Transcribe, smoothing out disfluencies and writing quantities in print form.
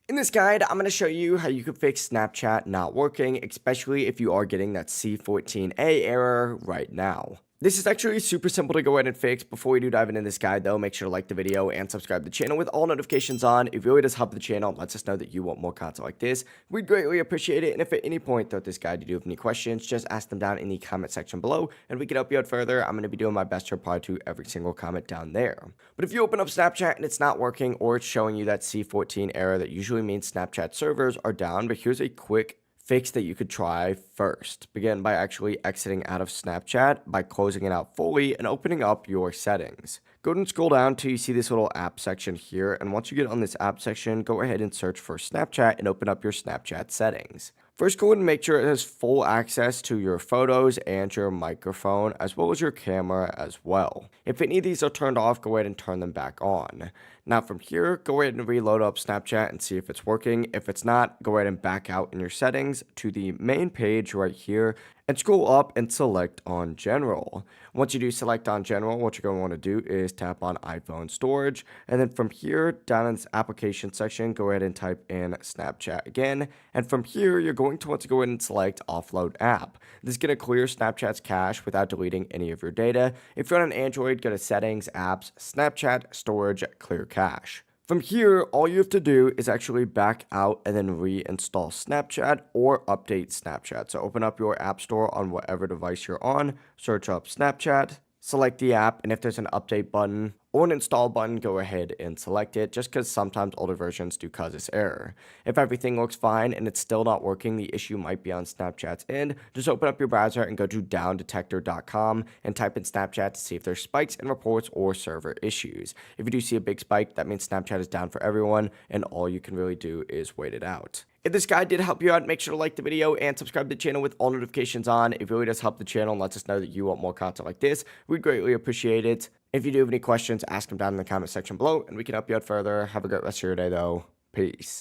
In this guide, I'm going to show you how you can fix Snapchat not working, especially if you are getting that C14A error right now. This is actually super simple to go ahead and fix. Before we do dive into this guide though, make sure to like the video and subscribe to the channel with all notifications on. It really does help the channel and lets us know that you want more content like this. We'd greatly appreciate it, and if at any point throughout this guide you do have any questions, just ask them down in the comment section below and we can help you out further. I'm going to be doing my best to reply to every single comment down there. But if you open up Snapchat and it's not working, or it's showing you that C14 error, that usually means Snapchat servers are down. But here's a quick fix that you could try first. Begin by actually exiting out of Snapchat by closing it out fully and opening up your settings. Go ahead and scroll down till you see this little app section here, and once you get on this app section, go ahead and search for Snapchat and open up your Snapchat settings. First, go ahead and make sure it has full access to your photos and your microphone, as well as your camera as well. If any of these are turned off, go ahead and turn them back on. Now from here, go ahead and reload up Snapchat and see if it's working. If it's not, go ahead and back out in your settings to the main page right here and scroll up and select on general. Once you do select on general, what you're going to want to do is tap on iPhone storage, and then from here down in this application section, go ahead and type in Snapchat again, and from here you're going to want to go ahead and select offload app. This is going to clear Snapchat's cache without deleting any of your data. If you're on an Android, go to settings, apps, Snapchat, storage, clear cache. From here, all you have to do is actually back out and then reinstall Snapchat or update Snapchat. So open up your app store on whatever device you're on, search up Snapchat, select the app, and if there's an update button or an install button, go ahead and select it, just because sometimes older versions do cause this error. If everything looks fine and it's still not working, the issue might be on Snapchat's end. Just open up your browser and go to downdetector.com and type in Snapchat to see if there's spikes and reports or server issues. If you do see a big spike, that means Snapchat is down for everyone, and all you can really do is wait it out. If this guide did help you out, make sure to like the video and subscribe to the channel with all notifications on. It really does help the channel and lets us know that you want more content like this. We'd greatly appreciate it. If you do have any questions, ask them down in the comment section below and we can help you out further. Have a great rest of your day though. Peace.